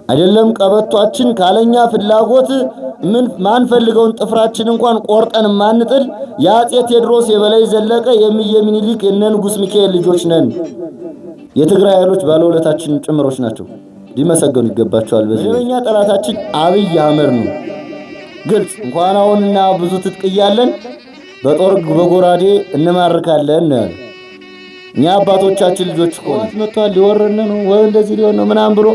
አይደለም ቀበቷችን ካለኛ ፍላጎት ምን ማንፈልገውን ጥፍራችን እንኳን ቆርጠን ማንጥል የአፄ ቴዎድሮስ የበላይ ዘለቀ የሚኒሊክ የንጉስ ሚካኤል ልጆች ነን። የትግራይ ኃይሎች ባለውለታችን ጭምሮች ናቸው። ሊመሰገኑ ይገባቸዋል። በዚህኛ ጠላታችን አብይ አህመድ ነው። ግልጽ እንኳን አሁንና ብዙ ትጥቅ ያለን በጦር በጎራዴ እንማርካለን ነው። እኛ አባቶቻችን ልጆች ቆት መጥቷል ሊወረነ ነው ወይ እንደዚህ ሊሆን ነው ምናም ብሎ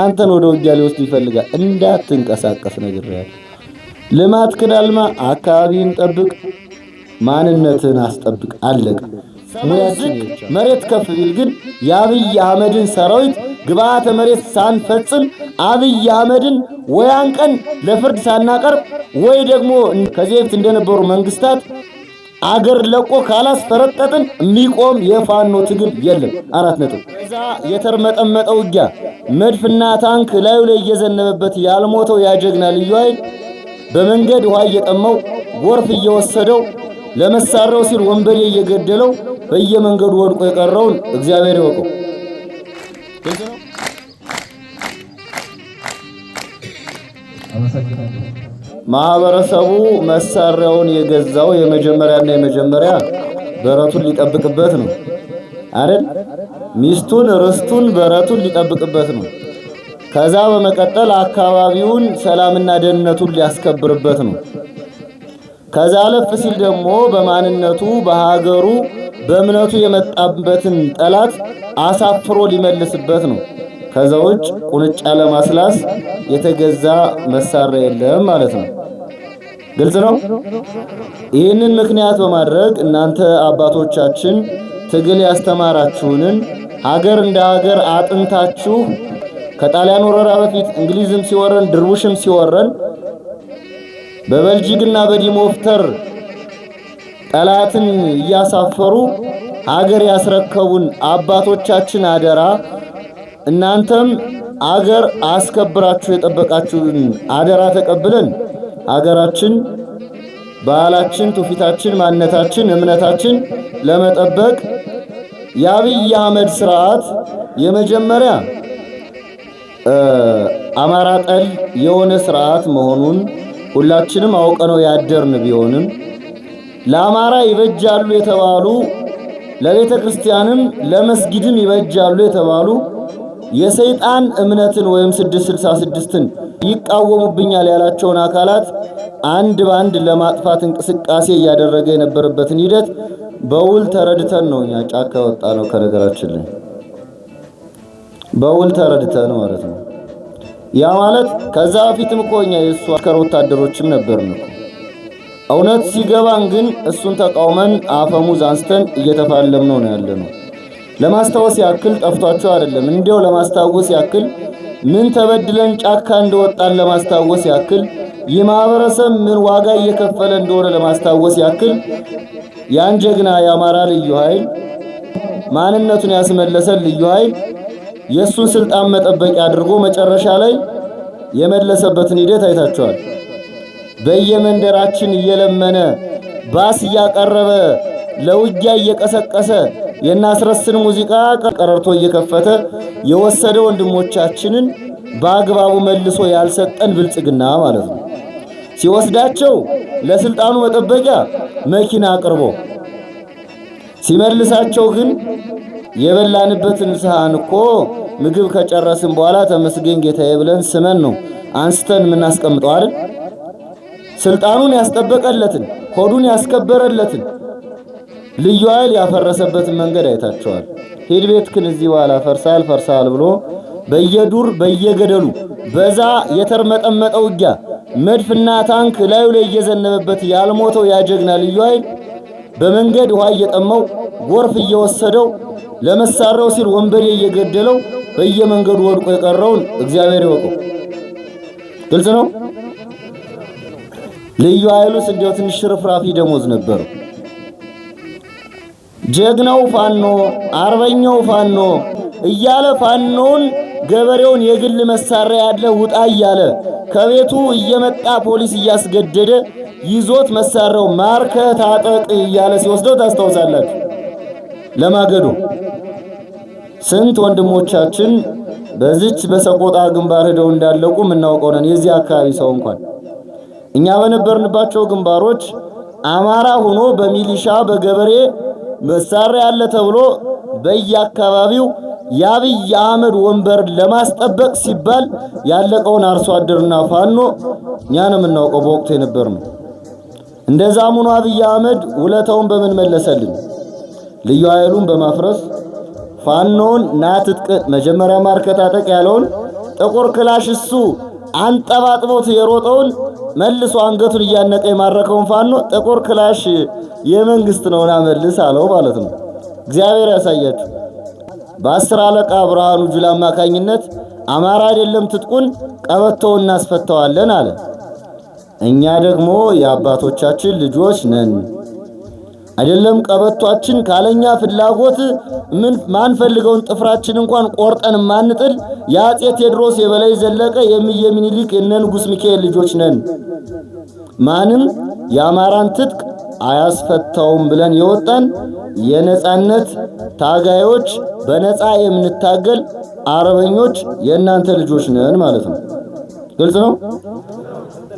አንተን ወደ ውጊያ ሊወስድ ይፈልጋል። እንዳትንቀሳቀስ ነግሬያለሁ። ልማት ክዳልማ አካባቢን ጠብቅ፣ ማንነትን አስጠብቅ። አለቀ። መሬት ከፍ ቢል ግን የአብይ አህመድን ሰራዊት ግብዓተ መሬት ሳንፈጽም አብይ አህመድን ወይ አንቀን ለፍርድ ሳናቀርብ ወይ ደግሞ ከዚህ በፊት እንደነበሩ መንግስታት አገር ለቆ ካላስፈረጠጥን የሚቆም የፋኖ ትግል የለም። 4 ነጥብ። እዛ የተርመጠመጠው ውጊያ መድፍና ታንክ ላዩ ላይ እየዘነበበት ያልሞተው ያጀግና ልዩ ኃይል በመንገድ ውሃ እየጠማው ጎርፍ እየወሰደው ለመሳረው ሲል ወንበዴ እየገደለው በየመንገዱ ወድቆ የቀረውን እግዚአብሔር ይወቀው። ማህበረሰቡ መሳሪያውን የገዛው የመጀመሪያ በረቱን ሊጠብቅበት ነው አይደል? ሚስቱን ርስቱን በረቱን ሊጠብቅበት ነው። ከዛ በመቀጠል አካባቢውን ሰላምና ደህንነቱን ሊያስከብርበት ነው። ከዛ አለፍ ሲል ደግሞ በማንነቱ በሀገሩ በእምነቱ የመጣበትን ጠላት አሳፍሮ ሊመልስበት ነው። ከዛ ውጭ ቁንጫ ለማስላስ የተገዛ መሳሪያ የለም ማለት ነው። ግልጽ ነው። ይህንን ምክንያት በማድረግ እናንተ አባቶቻችን ትግል ያስተማራችሁንን ሀገር እንደ ሀገር አጥንታችሁ ከጣሊያን ወረራ በፊት እንግሊዝም ሲወረን ድርቡሽም ሲወረን በበልጂክና በዲሞፍተር ጠላትን እያሳፈሩ ሀገር ያስረከቡን አባቶቻችን አደራ እናንተም አገር አስከብራችሁ የጠበቃችሁን አደራ ተቀብለን ሀገራችን ባህላችን ትውፊታችን ማንነታችን እምነታችን ለመጠበቅ የአብይ አህመድ ስርዓት የመጀመሪያ አማራ ጠል የሆነ ስርዓት መሆኑን ሁላችንም አውቀነው ያደርን ቢሆንም ለአማራ ይበጃሉ የተባሉ ለቤተ ክርስቲያንም ለመስጊድም ይበጃሉ የተባሉ የሰይጣን እምነትን ወይም 666ን ይቃወሙብኛል ያላቸውን አካላት አንድ ባንድ ለማጥፋት እንቅስቃሴ እያደረገ የነበረበትን ሂደት በውል ተረድተን ነው እኛ ጫካ ወጣ ነው። ከነገራችን ላይ በውል ተረድተን ማለት ነው። ያ ማለት ከዛ በፊትም እኮ እኛ የሱ አስከር ወታደሮችም ነበርን እኮ። እውነት ሲገባን ግን እሱን ተቃውመን አፈሙዝ አንስተን እየተፋለምነው ነው ያለነው። ለማስታወስ ያክል ጠፍቷቸው አይደለም፣ እንዲያው ለማስታወስ ያክል ምን ተበድለን ጫካ እንደወጣን ለማስታወስ ያክል የማህበረሰብ ምን ዋጋ እየከፈለ እንደሆነ ለማስታወስ ያክል ያን ጀግና የአማራ ልዩ ኃይል ማንነቱን ያስመለሰ ልዩ ኃይል የሱን ስልጣን መጠበቂያ አድርጎ መጨረሻ ላይ የመለሰበትን ሂደት አይታችኋል። በየመንደራችን እየለመነ ባስ እያቀረበ ለውጊያ እየቀሰቀሰ የናስረስን ሙዚቃ ቀረርቶ እየከፈተ የወሰደ ወንድሞቻችንን በአግባቡ መልሶ ያልሰጠን ብልጽግና ማለት ነው። ሲወስዳቸው ለስልጣኑ መጠበቂያ መኪና አቅርቦ ሲመልሳቸው ግን የበላንበትን ሰሃን እኮ ምግብ ከጨረስን በኋላ ተመስገን ጌታዬ ብለን ስመን ነው አንስተን የምናስቀምጠው አይደል? ስልጣኑን ያስጠበቀለትን ሆዱን ያስከበረለትን ልዩ ኃይል ያፈረሰበትን መንገድ አይታቸዋል። ሄድ ቤትክን እዚህ በኋላ ፈርሳል ብሎ በየዱር በየገደሉ በዛ የተርመጠመጠው ውጊያ መድፍና ታንክ ላዩ ላይ እየዘነበበት ያልሞተው ያጀግና ልዩ ኃይል በመንገድ ውሃ እየጠማው ጎርፍ እየወሰደው ለመሳረው ሲል ወንበዴ እየገደለው በየመንገዱ ወድቆ የቀረውን እግዚአብሔር ይወቀው። ግልጽ ነው። ልዩ ኃይሉስ እንዲያው ትንሽ ሽርፍራፊ ደሞዝ ነበር። ጀግናው ፋኖ አርበኛው ፋኖ እያለ ፋኖን ገበሬውን የግል መሳሪያ ያለ ውጣ እያለ ከቤቱ እየመጣ ፖሊስ እያስገደደ ይዞት መሳሪያው ማርከ ታጠቅ እያለ ሲወስደው ታስታውሳላችሁ። ለማገዶ ስንት ወንድሞቻችን በዚች በሰቆጣ ግንባር ሄደው እንዳለቁ ምናውቀው ነን። የዚህ አካባቢ ሰው እንኳን እኛ በነበርንባቸው ግንባሮች አማራ ሆኖ በሚሊሻ በገበሬ መሳሪያ ያለ ተብሎ በየአካባቢው የአብይ አህመድ ወንበር ለማስጠበቅ ሲባል ያለቀውን አርሶ አደርና ፋኖ እኛን የምናውቀው በወቅቱ የነበርነው። እንደዛም ሆኖ አብይ አህመድ ውለታውን በምን መለሰልን? ልዩ ኃይሉን በማፍረስ ፋኖን ናትጥቅ መጀመሪያ ማርከታጠቅ ያለውን ጥቁር ክላሽ እሱ አንጠባጥቦት የሮጠውን መልሶ አንገቱን እያነቀ የማረከውን ፋኖ ጥቁር ክላሽ የመንግስት ነውና መልስ አለው ማለት ነው። እግዚአብሔር ያሳያችሁ። በ10 አለቃ ብርሃኑ ጁላ አማካኝነት አማራ አይደለም ትጥቁን ቀበቶውን እናስፈታዋለን አለ። እኛ ደግሞ የአባቶቻችን ልጆች ነን። አይደለም ቀበቷችን ካለኛ ፍላጎት ማን ፈልገውን ጥፍራችን እንኳን ቆርጠን ማንጥል የአፄ ቴዎድሮስ የበላይ ዘለቀ የሚየ ምኒልክ የነ ንጉስ ሚካኤል ልጆች ነን። ማንም የአማራን ትጥቅ አያስፈታውም ብለን የወጣን የነጻነት ታጋዮች በነጻ የምንታገል አርበኞች የእናንተ ልጆች ነን ማለት ነው። ግልጽ ነው።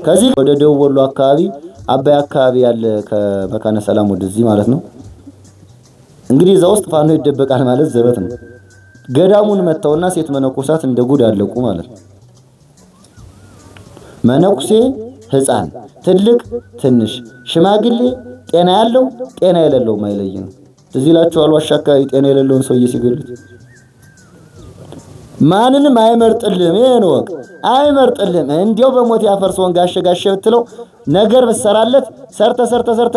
ከዚህ ወደ ደቡብ ወሎ አካባቢ አባይ አካባቢ ያለ ከመካነ ሰላም ወደዚህ ማለት ነው። እንግዲህ እዛ ውስጥ ፋኖ ይደበቃል ማለት ዘበት ነው። ገዳሙን መተውና ሴት መነኮሳት እንደ ጉድ አለቁ ማለት ነው። መነኩሴ ሕፃን፣ ትልቅ ትንሽ፣ ሽማግሌ፣ ጤና ያለው ጤና የሌለው ማይለይ ነው። እዚህ ላችኋል ዋሻ አካባቢ ጤና የሌለውን ሰውዬ ሲገሉት ማንንም አይመርጥልም። ይሄን ወቅ አይመርጥልም። እንዲያው በሞት ያፈርሰውን ጋሸ ብትለው ነገር በሰራለት ሰርተ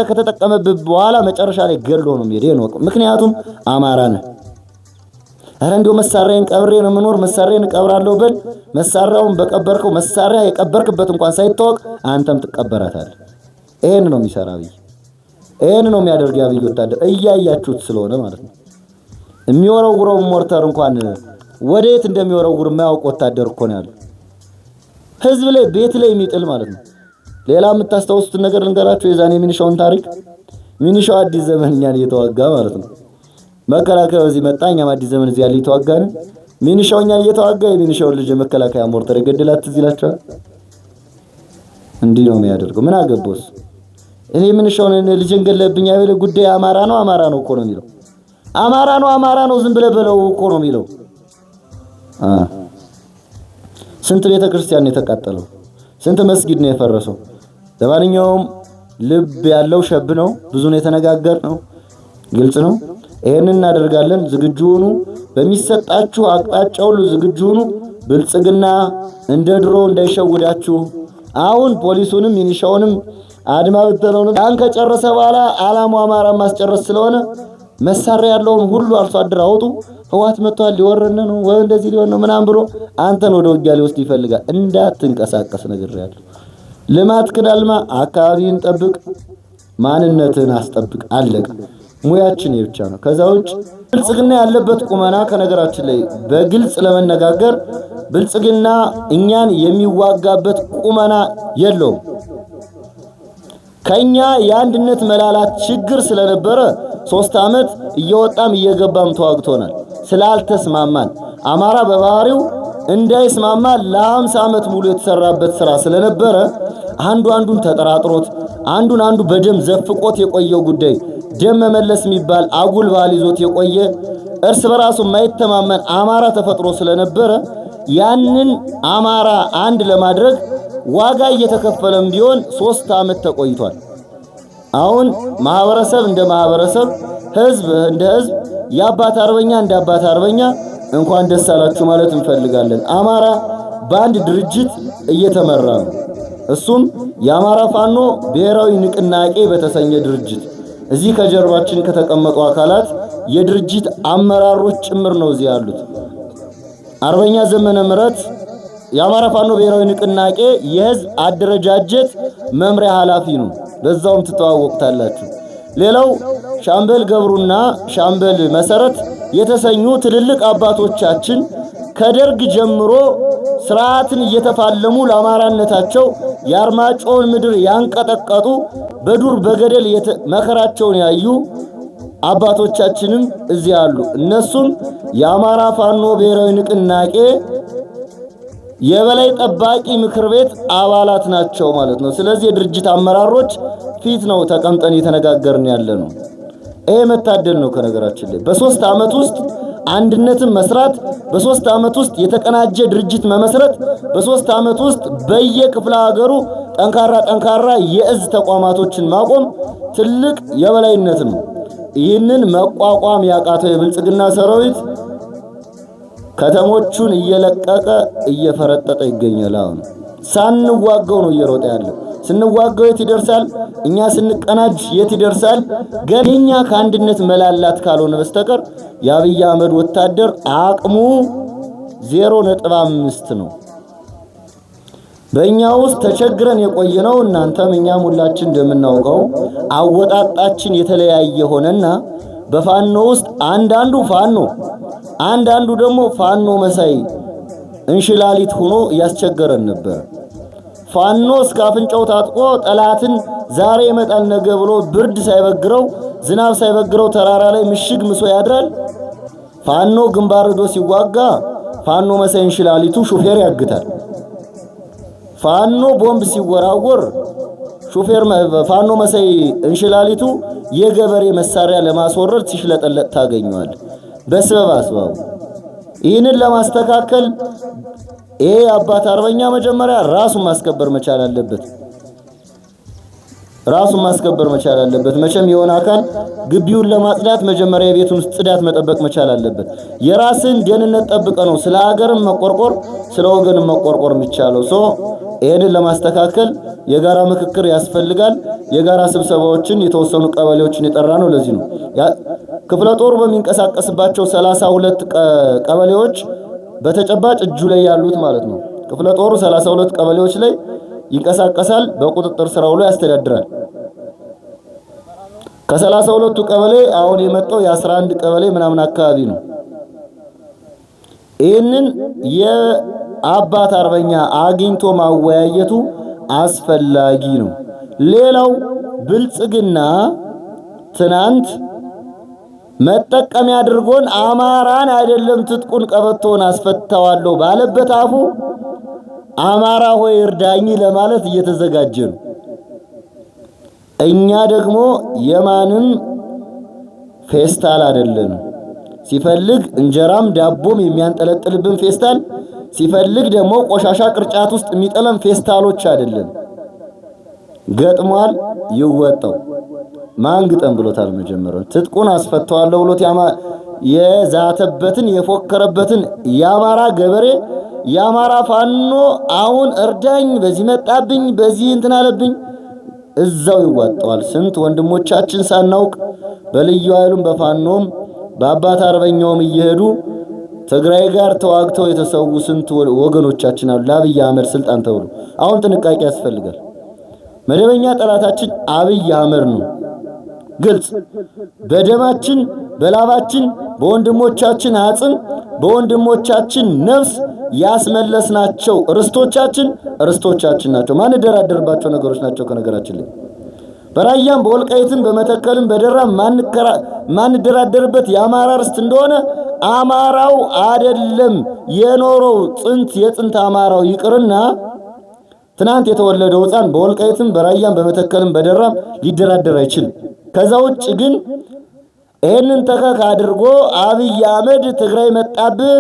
ከተጠቀመበት በኋላ መጨረሻ ላይ ገሎ ነው የሚሄድ። ይሄን ወቅ ምክንያቱም አማራ ነህ። አረ እንዲያው መሳሪያን ቀብሬ ነው መኖር መሳሪያን ቀብራለሁ በል። መሳሪያውን በቀበርከው መሳሪያ የቀበርክበት እንኳን ሳይታወቅ አንተም ትቀበራታለህ። ይሄን ነው የሚሰራ አብይ። ይሄን ነው የሚያደርግ አብይ ወታደር እያያችሁት ስለሆነ ማለት ነው። የሚወረውረው ሞርተር እንኳን ወዴት እንደሚወረውር የማያውቅ ወታደር እኮ ነው ያለው። ህዝብ ላይ ቤት ላይ የሚጥል ማለት ነው። ሌላ የምታስተውሱት ነገር ልንገራችሁ። የዛኔ ሚኒሻውን ታሪክ ሚኒሻው አዲስ ዘመን እኛን እየተዋጋ ማለት ነው። መከላከያ እዚህ መጣ፣ እኛም አዲስ ዘመን እዚህ ያለ እየተዋጋ ነው። ሚኒሻው እኛን እየተዋጋ የሚኒሻውን ልጅ መከላከያ ሞርተር የገደላት እዚህ ይላችኋል። እንዲህ ነው የሚያደርገው። ምን አገባውስ? እኔ ሚኒሻውን ልጅን ገለብኝ አይበል። ጉዳይ አማራ ነው እኮ ነው የሚለው። አማራ ነው ዝም ብለህ በለው እኮ ነው የሚለው። ስንት ቤተ ክርስቲያን የተቃጠለው፣ ስንት መስጊድ ነው የፈረሰው። ለማንኛውም ልብ ያለው ሸብ ነው። ብዙ ነው የተነጋገርነው። ግልጽ ነው። ይሄንን እናደርጋለን። ዝግጁ ሁኑ። በሚሰጣችሁ አቅጣጫ ሁሉ ዝግጁ ሁኑ። ብልጽግና እንደ ድሮ እንዳይሸውዳችሁ። አሁን ፖሊሱንም ሚኒሻውንም አድማ ብተናውንም ያን ከጨረሰ በኋላ አላማው አማራ ማስጨረስ ስለሆነ መሳሪያ ያለውን ሁሉ አርሶ አደር አውጡ። ህዋት መጥቷል ሊወረነ ነው ወይ እንደዚህ ሊሆን ነው ምናምን ብሎ አንተን ወደ ውጊያ ሊወስድ ይፈልጋል። እንዳትንቀሳቀስ ነገር ያለው ልማት ክዳልማ አካባቢን ጠብቅ፣ ማንነትን አስጠብቅ። አለቀ። ሙያችን ብቻ ነው። ከዛ ውጭ ብልጽግና ያለበት ቁመና ከነገራችን ላይ በግልጽ ለመነጋገር ብልጽግና እኛን የሚዋጋበት ቁመና የለውም። ከኛ የአንድነት መላላት ችግር ስለነበረ 3 ዓመት እየወጣም እየገባም ተዋግቶናል። ስላልተስማማን አማራ በባህሪው እንዳይስማማ ለ50 ዓመት ሙሉ የተሰራበት ስራ ስለነበረ አንዱን ተጠራጥሮት አንዱ በደም ዘፍቆት የቆየው ጉዳይ ደም መመለስ የሚባል አጉል ባል ይዞት የቆየ እርስ በራሱ ማይተማመን አማራ ተፈጥሮ ስለነበረ ያንን አማራ አንድ ለማድረግ ዋጋ እየተከፈለም ቢሆን 3 ዓመት ተቆይቷል። አሁን ማህበረሰብ እንደ ማህበረሰብ፣ ህዝብ እንደ ህዝብ፣ የአባት አርበኛ እንደ አባት አርበኛ እንኳን ደስ አላችሁ ማለት እንፈልጋለን። አማራ በአንድ ድርጅት እየተመራ ነው። እሱም የአማራ ፋኖ ብሔራዊ ንቅናቄ በተሰኘ ድርጅት እዚህ ከጀርባችን ከተቀመጡ አካላት የድርጅት አመራሮች ጭምር ነው እዚህ ያሉት። አርበኛ ዘመነ ምረት የአማራ ፋኖ ብሔራዊ ንቅናቄ የህዝብ አደረጃጀት መምሪያ ኃላፊ ነው። በዛውም ትተዋወቁታላችሁ። ሌላው ሻምበል ገብሩና ሻምበል መሰረት የተሰኙ ትልልቅ አባቶቻችን ከደርግ ጀምሮ ስርዓትን እየተፋለሙ ለአማራነታቸው የአርማጮን ምድር ያንቀጠቀጡ በዱር በገደል መከራቸውን ያዩ አባቶቻችንም እዚህ አሉ። እነሱም የአማራ ፋኖ ብሔራዊ ንቅናቄ የበላይ ጠባቂ ምክር ቤት አባላት ናቸው ማለት ነው። ስለዚህ የድርጅት አመራሮች ፊት ነው ተቀምጠን የተነጋገርን ያለነው። ይሄ መታደል ነው። ከነገራችን ላይ በ3 ዓመት ውስጥ አንድነትን መስራት፣ በ3 ዓመት ውስጥ የተቀናጀ ድርጅት መመስረት፣ በ3 ዓመት ውስጥ በየክፍለ ሀገሩ ጠንካራ የእዝ ተቋማቶችን ማቆም ትልቅ የበላይነት ነው። ይህንን መቋቋም ያቃተው የብልጽግና ሰራዊት ከተሞቹን እየለቀቀ እየፈረጠጠ ይገኛል። አሁን ሳንዋጋው ነው እየሮጠ ያለው። ስንዋጋው የት ይደርሳል? እኛ ስንቀናጅ የት ይደርሳል? ገኛ ከአንድነት መላላት ካልሆነ በስተቀር የአብይ አህመድ ወታደር አቅሙ 0.5 ነው። በእኛ ውስጥ ተቸግረን የቆየነው እናንተም እኛም ሁላችን እንደምናውቀው አወጣጣችን የተለያየ ሆነና በፋኖ ውስጥ አንዳንዱ ፋኖ አንዳንዱ ደግሞ ፋኖ መሳይ እንሽላሊት ሆኖ ያስቸገረን ነበር። ፋኖ እስከ አፍንጫው ታጥቆ ጠላትን ዛሬ ይመጣል ነገ ብሎ ብርድ ሳይበግረው ዝናብ ሳይበግረው ተራራ ላይ ምሽግ ምሶ ያድራል። ፋኖ ግንባር ሄዶ ሲዋጋ ፋኖ መሳይ እንሽላሊቱ ሹፌር ያግታል። ፋኖ ቦምብ ሲወራወር ፋኖ መሳይ እንሽላሊቱ የገበሬ መሳሪያ ለማስወረድ ሲሽለጠለጥ ታገኘዋል። በስበብ አስባቡ ይህንን ለማስተካከል ይሄ አባት አርበኛ መጀመሪያ ራሱን ማስከበር መቻል አለበት። መቼም የሆነ አካል ግቢውን ለማጽዳት መጀመሪያ የቤቱን ጽዳት መጠበቅ መቻል አለበት። የራስን ደህንነት ጠብቀ ነው ስለ ሀገርም መቆርቆር ስለ ወገንም መቆርቆር የሚቻለው። ይሄንን ለማስተካከል የጋራ ምክክር ያስፈልጋል። የጋራ ስብሰባዎችን የተወሰኑ ቀበሌዎችን የጠራ ነው። ለዚህ ነው ክፍለ ጦሩ በሚንቀሳቀስባቸው 32 ቀበሌዎች በተጨባጭ እጁ ላይ ያሉት ማለት ነው። ክፍለ ጦሩ 32 ቀበሌዎች ላይ ይንቀሳቀሳል። በቁጥጥር ስራው ላይ ያስተዳድራል። ከ32ቱ ቀበሌ አሁን የመጣው የ11 ቀበሌ ምናምን አካባቢ ነው። ይህንን የአባት አርበኛ አግኝቶ ማወያየቱ አስፈላጊ ነው። ሌላው ብልጽግና ትናንት መጠቀሚያ አድርጎን አማራን አይደለም ትጥቁን ቀበቶን አስፈታዋለሁ ባለበት አፉ አማራ ሆይ እርዳኝ ለማለት እየተዘጋጀ ነው። እኛ ደግሞ የማንም ፌስታል አይደለም። ሲፈልግ እንጀራም ዳቦም የሚያንጠለጥልብን ፌስታል፣ ሲፈልግ ደግሞ ቆሻሻ ቅርጫት ውስጥ የሚጠለም ፌስታሎች አይደለም። ገጥሟል ይወጣው ማንግጠም ብሎታል። መጀመሪያው ትጥቁን አስፈታዋለሁ ብሎት የዛተበትን የፎከረበትን የአማራ ገበሬ የአማራ ፋኖ አሁን እርዳኝ፣ በዚህ መጣብኝ፣ በዚህ እንትን አለብኝ እዛው ይዋጣዋል። ስንት ወንድሞቻችን ሳናውቅ በልዩ ኃይሉም በፋኖም በአባት አርበኛውም እየሄዱ ትግራይ ጋር ተዋግተው የተሰዉ ስንት ወገኖቻችን አሉ። ለአብይ አህመድ ስልጣን ተብሎ አሁን ጥንቃቄ ያስፈልጋል። መደበኛ ጠላታችን አብይ አህመድ ነው። ግልጽ በደማችን በላባችን በወንድሞቻችን አጽም በወንድሞቻችን ነፍስ ያስመለስናቸው ርስቶቻችን ናቸው። ማን ደራደርባቸው ነገሮች ናቸው። ከነገራችን ላይ በራያም በወልቃይትም በመተከልም በደራም ማን ደራደርበት የአማራ ርስት እንደሆነ አማራው አይደለም የኖረው የጥንት አማራው ይቅርና ትናንት የተወለደው ሕፃን በወልቃይትም በራያም በመተከልም በደራም ሊደራደር አይችልም። ከዛ ውጭ ግን ይሄንን ተከክ አድርጎ አብይ አህመድ ትግራይ መጣብህ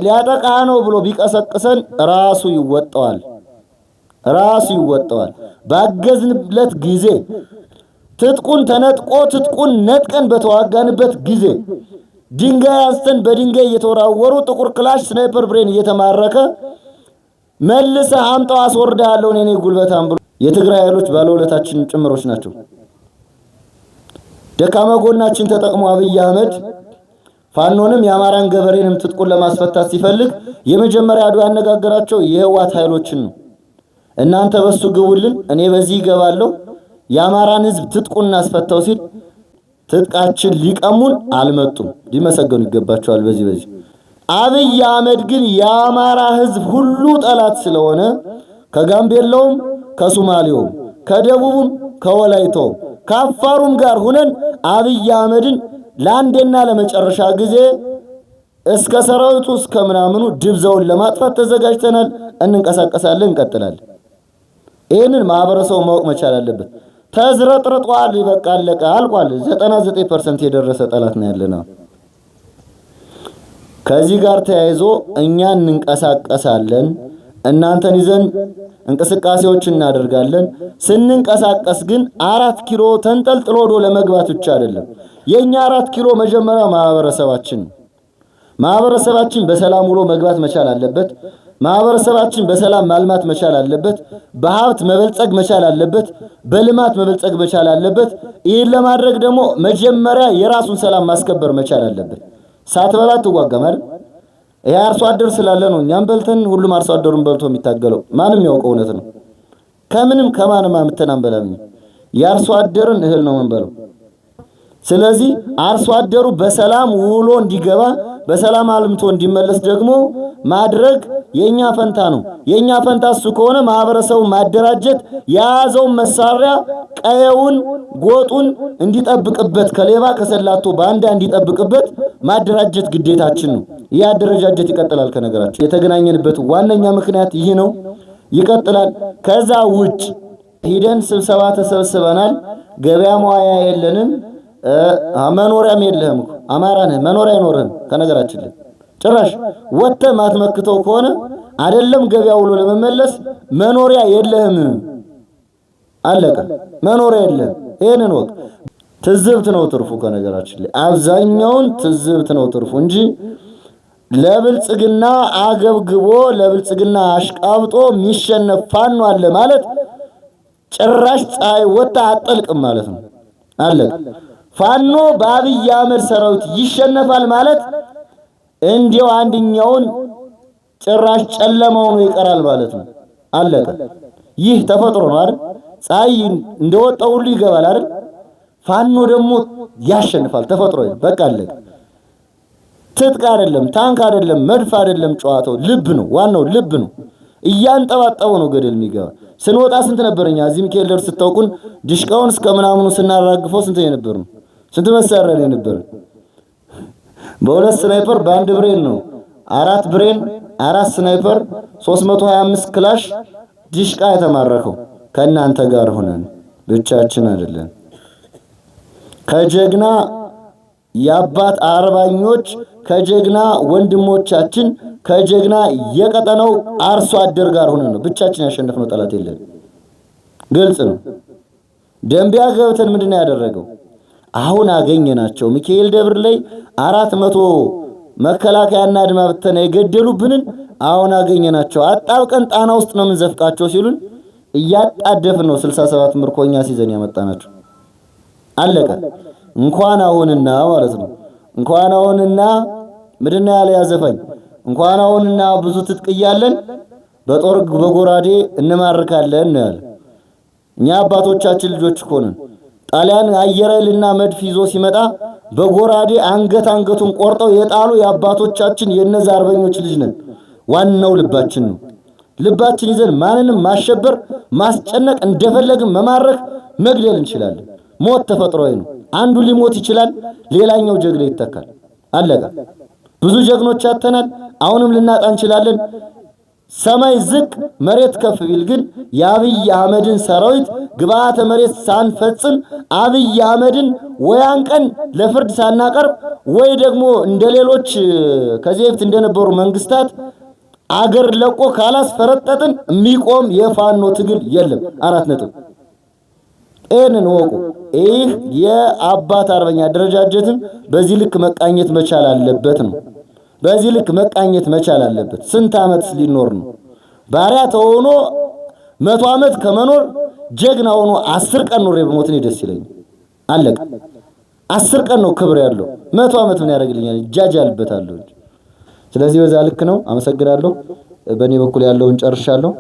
ሊያጠቃ ነው ብሎ ቢቀሰቅሰን ራሱ ይወጣዋል። ባገዝንለት ጊዜ ትጥቁን ተነጥቆ ትጥቁን ነጥቀን በተዋጋንበት ጊዜ ድንጋይ አንስተን በድንጋይ እየተወራወሩ ጥቁር ክላሽ ስናይፐር ብሬን እየተማረከ መልሰ አምጣው አስወርዳለሁ እኔ ጉልበታም ብሎ የትግራይ ኃይሎች ባለውለታችን ጭምሮች ናቸው። ደካማ ጎናችን ተጠቅሞ አብይ አህመድ ፋኖንም የአማራን ገበሬንም ትጥቁን ለማስፈታት ሲፈልግ የመጀመሪያ አዱ ያነጋገራቸው የህዋት ኃይሎችን ነው። እናንተ በሱ ግቡልን እኔ በዚህ ይገባለሁ የአማራን ህዝብ ትጥቁን እናስፈታው ሲል ትጥቃችን ሊቀሙን አልመጡም። ሊመሰገኑ ይገባቸዋል። በዚህ አብይ አህመድ ግን የአማራ ህዝብ ሁሉ ጠላት ስለሆነ ከጋምቤላውም ከሶማሌውም ከደቡብም ከወላይታውም ከአፋሩም ጋር ሆነን አብይ አህመድን ለአንዴና ለመጨረሻ ጊዜ እስከ ሰራዊቱ እስከ ምናምኑ ድብዛውን ለማጥፋት ተዘጋጅተናል። እንንቀሳቀሳለን፣ እንቀጥላለን። ይሄንን ማህበረሰቡ ማወቅ መቻል አለበት። ተዝረጥርጧል፣ በቃ አለቀ፣ አልቋል። 99% የደረሰ ጠላት ነው ያለነው። ከዚህ ጋር ተያይዞ እኛ እንንቀሳቀሳለን፣ እናንተን ይዘን እንቅስቃሴዎች እናደርጋለን። ስንንቀሳቀስ ግን 4 ኪሎ ተንጠልጥሎ ወደ ለመግባት ብቻ አይደለም። የኛ 4 ኪሎ መጀመሪያ ማህበረሰባችን በሰላም ውሎ መግባት መቻል አለበት። ማህበረሰባችን በሰላም ማልማት መቻል አለበት። በሀብት መበልጸግ መቻል አለበት። በልማት መበልጸግ መቻል አለበት። ይህን ለማድረግ ደግሞ መጀመሪያ የራሱን ሰላም ማስከበር መቻል አለበት። ሳትበላ ትዋጋም አይደል? ይሄ አርሶ አደር ስላለ ነው እኛም በልተን ሁሉም አርሶ አደሩን በልቶ የሚታገለው። ማንም ያውቀው እውነት ነው። ከምንም ከማንም አምተናም በላም የአርሶ አደርን እህል ነው መንበለው። ስለዚህ አርሶ አደሩ በሰላም ውሎ እንዲገባ በሰላም አልምቶ እንዲመለስ ደግሞ ማድረግ የኛ ፈንታ ነው። የኛ ፈንታ እሱ ከሆነ ማህበረሰቡ ማደራጀት፣ የያዘው መሳሪያ ቀየውን ጎጡን እንዲጠብቅበት ከሌባ ከሰላቶ ባንዳ እንዲጠብቅበት ማደራጀት ግዴታችን ነው። ይህ አደረጃጀት ይቀጥላል። ከነገራችን የተገናኘንበት ዋነኛ ምክንያት ይህ ነው፣ ይቀጥላል። ከዛ ውጭ ሂደን ስብሰባ ተሰብስበናል። ገበያ መዋያ የለንም፣ መኖሪያም የለህም። አማራ ነህ፣ መኖሪያ አይኖርህም። ከነገራችን ላይ ጭራሽ ወጥተህ ማትመክተው ከሆነ አይደለም ገበያ ውሎ ለመመለስ መኖሪያ የለህም። አለቀ፣ መኖሪያ የለህም። ይሄንን ወቅ ትዝብት ነው ትርፉ። ከነገራችን ላይ አብዛኛውን ትዝብት ነው ትርፉ እንጂ ለብልጽግና አገብግቦ ለብልጽግና አሽቃብጦ የሚሸነፍ ፋኖ አለ ማለት ጭራሽ ፀሐይ ወጣ አጠልቅም ማለት ነው። አለቀ። ፋኖ በአብይ አህመድ ሰራዊት ይሸነፋል ማለት እንዲያው አንድኛውን ጭራሽ ጨለማው ነው ይቀራል ማለት ነው። አለቀ። ይህ ተፈጥሮ ነው አይደል? ፀሐይ እንደወጣው ሁሉ ይገባል አይደል? ፋኖ ደግሞ ያሸንፋል። ተፈጥሮ ነው። በቃ አለቀ። ትጥቅ አይደለም፣ ታንክ አይደለም፣ መድፍ አይደለም፣ ጨዋታው ልብ ነው። ዋናው ልብ ነው። እያንጠባጠበው ነው ገደል የሚገባ። ስንወጣ ስንት ነበርኛ እዚህ ሚካኤል ደርስ ስታውቁን ድሽቃውን እስከ ምናምኑ ስናራግፈው ስንት የነበር ነው? ስንት መሳሪያ ነው የነበር? በሁለት ስናይፐር በአንድ ብሬን ነው 4 ብሬን 4 ስናይፐር 325 ክላሽ ድሽቃ የተማረከው ከእናንተ ጋር ሆነን ብቻችን አይደለም። ከጀግና የአባት አርባኞች ከጀግና ወንድሞቻችን ከጀግና የቀጠነው አርሶ አደር ጋር ሆነን ነው ብቻችን ያሸነፍነው። ጠላት የለም። ግልጽ ነው። ደንቢያ ገብተን ምንድነው ያደረገው? አሁን አገኘናቸው። ሚካኤል ደብር ላይ 400 መከላከያና አድማ ብተና የገደሉብንን አሁን አገኘናቸው። አጣብቀን ጣና ውስጥ ነው የምንዘፍቃቸው ሲሉን እያጣደፍን ነው 67 ምርኮኛ ሲዘን ያመጣናቸው። አለቀ። እንኳን አሁንና ማለት ነው እንኳን አሁንና ምንድነው ያለ ያዘፈኝ እንኳን አሁንና ብዙ ትጥቅ እያለን በጦር በጎራዴ እንማርካለን ነው ያለ። እኛ አባቶቻችን ልጆች ሆነን ጣሊያን አየር ኃይልና መድፍ ይዞ ሲመጣ በጎራዴ አንገቱን ቆርጠው የጣሉ የአባቶቻችን የነዛ አርበኞች ልጅ ነን። ዋናው ልባችን ነው። ልባችን ይዘን ማንንም ማሸበር ማስጨነቅ እንደፈለግን መማረክ መግደል እንችላለን። ሞት ተፈጥሯዊ ነው። አንዱ ሊሞት ይችላል፣ ሌላኛው ጀግና ይተካል። አለቀ። ብዙ ጀግኖች አተናል፣ አሁንም ልናጣ እንችላለን። ሰማይ ዝቅ መሬት ከፍ ቢል ግን የአብይ አህመድን ሰራዊት ግብአተ መሬት ሳንፈጽም አብይ አህመድን ወያን ቀን ለፍርድ ሳናቀርብ ወይ ደግሞ እንደሌሎች ከዚህ በፊት እንደነበሩ መንግስታት አገር ለቆ ካላስፈረጠጥን የሚቆም የፋኖ ትግል የለም። 4 ነጥብ። ይህንን ወቁ። ይህ የአባት አርበኛ አደረጃጀትም በዚህ ልክ መቃኘት መቻል አለበት ነው። በዚህ ልክ መቃኘት መቻል አለበት። ስንት ዓመት ሊኖር ነው? ባሪያ ተሆኖ 100 ዓመት ከመኖር ጀግና ሆኖ 10 ቀን ኖሬ በሞት ነው ደስ ይለኝ። አለቀ። 10 ቀን ነው ክብር ያለው። 100 ዓመት ምን ያደርግልኛል? እጃጃልበታለሁ። ስለዚህ በዛ ልክ ነው። አመሰግናለሁ። በእኔ በኩል ያለውን ጨርሻለሁ።